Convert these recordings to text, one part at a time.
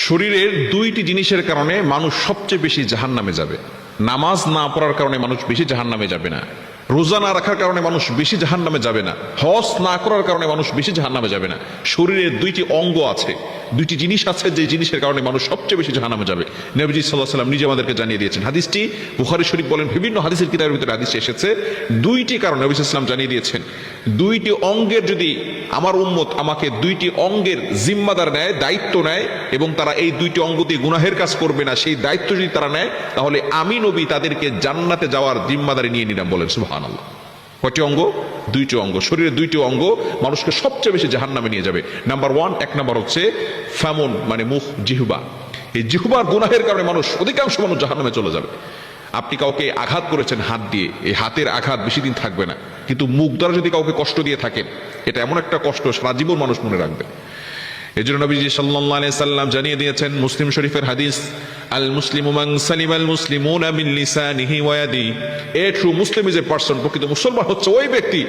শরীরের দুইটি জিনিসের কারণে মানুষ সবচেয়ে বেশি জাহান্নামে যাবে। নামাজ না পড়ার কারণে মানুষ বেশি জাহান্নামে যাবে না, রোজা না রাখার কারণে মানুষ বেশি জাহান্নামে যাবে না, হজ না করার কারণে মানুষ বেশি জাহান্নামে যাবে না। শরীরের দুইটি অঙ্গ আছে, দুইটি জিনিস আছে যে জিনিসের কারণে মানুষ সবচেয়ে বেশি জাহান্নামে যাবে। নবীজি সাল্লাল্লাহু আলাইহি ওয়াসাল্লাম নিজে আমাদেরকে জানিয়ে দিয়েছেন। হাদিসটি বুখারী শরীফ বলেন, বিভিন্ন হাদিসের কিতাবের ভিতরে হাদিস এসেছে। দুইটি কারণে নবী সাল্লাল্লাহু আলাইহি ওয়াসাল্লাম জানিয়ে দিয়েছেন, দুইটি অঙ্গের যদি আমার উম্মত আমাকে দুইটি অঙ্গের জিম্মাদার নেয়, দায়িত্ব নেয়, এবং তারা এই দুইটি অঙ্গ দিয়ে গুনাহের কাজ করবে না, সেই দায়িত্ব যদি তারা নেয়, তাহলে আমি নবী তাদেরকে জান্নাতে যাওয়ার জিম্মাদারি নিয়ে নিলাম। বলেন সুবহানাল্লাহ। কয়টি অঙ্গ? দুইটি অঙ্গ। শরীরের দুইটি অঙ্গ মানুষকে সবচেয়ে বেশি জাহান্নামে নিয়ে যাবে। নাম্বার ওয়ান, এক নাম্বার হচ্ছে ফামুন, মানে মুখ, জিহ্বা। এই জিহ্বার গুনাহের কারণে মানুষ, অধিকাংশ মানুষ জাহান্নামে চলে যাবে। আপনি কাউকে আঘাত করেছেন হাত দিয়ে, এই হাতের আঘাত বেশি দিন থাকবে না, কিন্তু মুখ দ্বারা যদি কাউকে কষ্ট দিয়ে থাকেন, এটা এমন একটা কষ্ট সারা জীবন মানুষ মনে রাখবে। এই জন্য নবীজি সাল্লাল্লাহু আলাইহি সাল্লাম জানিয়ে দিয়েছেন, মুসলিম শরীফের হাদিস, আল মুসলিমু মান সালিমাল মুসলিমুনা মিন লিসানিহি ওয়া ইয়াদিহি। A true Muslim is a person, প্রকৃত মুসলমান হচ্ছে ওই ব্যক্তি,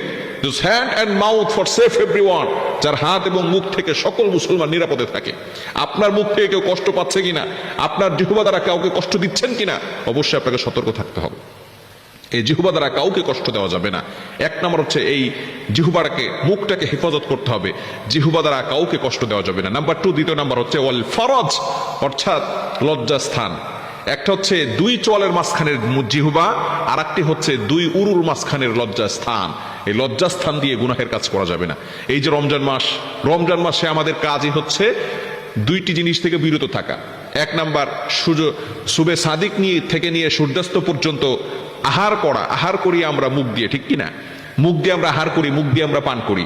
whose hand and mouth forsake everyone, যার হাত এবং মুখ থেকে সকল মুসলমান নিরাপদে থাকে। আপনার মুখ থেকে কেউ কষ্ট পাচ্ছে কিনা, আপনার জিহ্বা দ্বারা কাউকে কষ্ট দিচ্ছেন কিনা, অবশ্যই আপনাকে সতর্ক থাকতে হবে। এই জিহ্বা দ্বারা কাউকে কষ্ট দেওয়া যাবে না। এক নম্বর হচ্ছে এই জিহ্বাটাকে, মুখটাকে হেফাজত করতে হবে, জিহ্বা দ্বারা কাউকে কষ্ট দেওয়া যাবে না। নাম্বার টু, দ্বিতীয় নাম্বার হচ্ছে ওয়াল ফরজ, অর্থাৎ লজ্জাস্থান। একটা হচ্ছে দুই চোয়ালের মাঝখানের জিহ্বা, আর একটি হচ্ছে দুই উরুর মাঝখানের লজ্জাস্থান। এই লজ্জাস্থান দিয়ে গুনাহের কাজ করা যাবে না। এই যে রমজান মাস, রমজান মাসে আমাদের কাজই হচ্ছে দুইটি জিনিস থেকে বিরত থাকা। এক নাম্বার, সুবে সাদিক থেকে নিয়ে সূর্যাস্ত পর্যন্ত আহার করা। আহার করি আমরা মুখ দিয়ে, ঠিক কিনা? মুখ দিয়ে আমরা আহার করি, মুখ দিয়ে আমরা পান করি।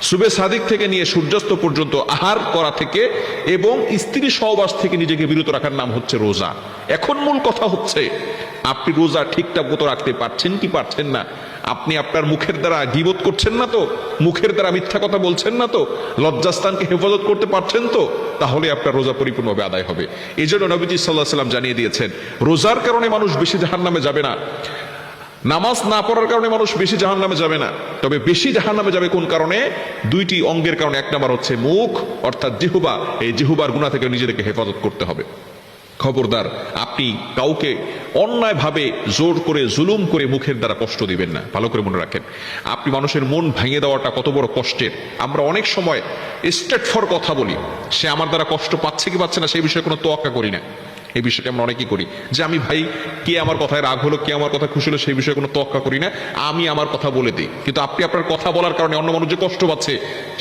সুবে সাদিক থেকে নিয়ে সূর্যাস্ত পর্যন্ত আহার করা থেকে এবং স্ত্রী সহবাস থেকে নিজেকে বিরত রাখার নাম হচ্ছে রোজা। এখন মূল কথা হচ্ছে, আপনি রোজা ঠিকঠাক মতো রাখতে পারছেন কি পারছেন না? আপনি আপনার মুখের দ্বারা গীবত করছেন না তো? মুখের দ্বারা মিথ্যা কথা বলছেন না তো? লজ্জাস্থানকে হেফাজত করতে পারছেন তো? তাহলে আপনার রোজা পরিপূর্ণভাবে আদায় হবে। এই জন্য নবীজি সাল্লাল্লাহু আলাইহি ওয়াসাল্লাম জানিয়ে দিয়েছেন, রোজার কারণে মানুষ বেশি জাহান্নামে যাবে না, নামাজ না পড়ার কারণে মানুষ বেশি জাহান্নামে যাবে না, তবে বেশি জাহান্নামে যাবে কোন কারণে? দুইটি অঙ্গের কারণে। এক নাম্বার হচ্ছে মুখ, অর্থাৎ জিহ্বা। এই জিহ্বার গুনাহ থেকে নিজেদেরকে হেফাজত করতে হবে। খবরদার, আপনি কাউকে অন্যায়ভাবে জোর করে, জুলুম করে মুখের দ্বারা কষ্ট দিবেন না। ভালো করে মনে রাখেন, আপনি মানুষের মন ভেঙে দেওয়াটা কত বড় কষ্টের। আমরা অনেক সময় স্ট্রেট ফর কথা বলি, সে আমার দ্বারা কষ্ট পাচ্ছে কি পাচ্ছে না সেই বিষয়ে কোনো তোয়াক্কা করি না। এই বিষয়টা আমরা অনেকেই করি, যে আমি ভাই, কে আমার কথায় রাগ হলো, কে আমার কথা খুশি হলো, সেই বিষয়ে কোনো তোয়াক্কা করি না, আমি আমার কথা বলে দিই। কিন্তু আপনি আপনার কথা বলার কারণে অন্য মানুষ যে কষ্ট পাচ্ছে,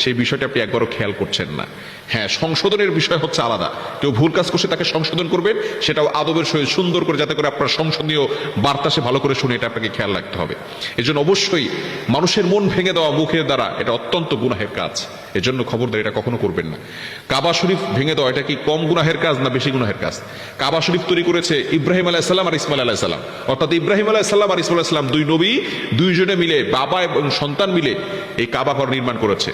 সেই বিষয়টা আপনি একবারও খেয়াল করছেন না। হ্যাঁ, সংশোধনের বিষয় হচ্ছে আলাদা। কেউ ভুল কাজ করছে, তাকে সংশোধন করবেন, সেটাও আদবের সহিত সুন্দর করে, যাতে করে আপনার সংসদীয় বার্তা সে ভালো করে শুনে, এটা আপনাকে খেয়াল রাখতে হবে। এজন্য অবশ্যই মানুষের মন ভেঙে দেওয়া মুখের দ্বারা, এটা অত্যন্ত গুনাহের কাজ। এজন্য খবরদার, এটা কখনো করবেন না। কাবা শরীফ ভেঙে দেওয়া, এটা কি কম গুনাহের কাজ না বেশি গুনাহের কাজ? কাবা শরীফ তৈরি করেছে ইব্রাহিম আলাইহিস সালাম আর ইসমাইল আলাইহিস সালাম, অর্থাৎ ইব্রাহিম আলাইহিস সালাম আর ইসমাইল আলাইহিস সালাম, দুই নবী, দুইজনে মিলে, বাবা এবং সন্তান মিলে এই কাবা ঘর নির্মাণ করেছে।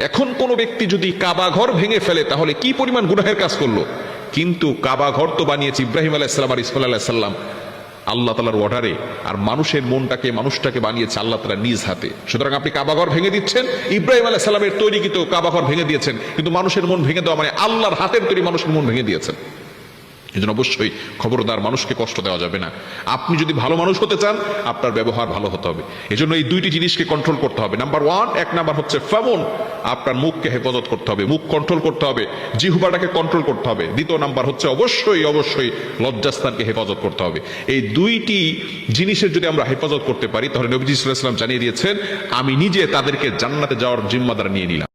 এখন কোন ব্যক্তি যদি কাবা ঘর ভেঙে ফেলে, তাহলে কি পরিমাণ গুনাহের কাজ করলো। কিন্তু কাবা ঘর তো বানিয়েছে ইব্রাহিম আলাইহিস সালাম আর ইসমাইল আলাইহিস সালাম আল্লাহ তাআলার অর্ডারে, আর মানুষের মানুষটাকে বানিয়েছে আল্লাহ তাআলা নিজ হাতে। সুতরাং আপনি কাবাঘর ভেঙে দিচ্ছেন, ইব্রাহিম আলাইহিস সালামের তৈরিকৃত কাবাঘর ভেঙে দিয়েছেন, কিন্তু মানুষের মন ভেঙে দেওয়া মানে আল্লাহর হাতের তৈরি মানুষের মন ভেঙে দিয়েছেন। এই জন্য অবশ্যই খবরদার, মানুষকে কষ্ট দেওয়া যাবে না। আপনি যদি ভালো মানুষ হতে চান, আপনার ব্যবহার ভালো হতে হবে। এই জন্য এই দুইটি জিনিসকে কন্ট্রোল করতে হবে। নাম্বার ওয়ান, এক নাম্বার হচ্ছে ফামুন, আপনার মুখকে হেফাজত করতে হবে, মুখ কন্ট্রোল করতে হবে, জিহ্বাটাকে কন্ট্রোল করতে হবে। দ্বিতীয় নাম্বার হচ্ছে অবশ্যই লজ্জাস্থানকে হেফাজত করতে হবে। এই দুইটি জিনিসের যদি আমরা হেফাজত করতে পারি, তাহলে নবীজি সাল্লাল্লাহু আলাইহি ওয়াসাল্লাম জানিয়ে দিয়েছেন, আমি নিজে তাদেরকে জান্নাতে যাওয়ার জিম্মাদার নিয়ে নিলাম।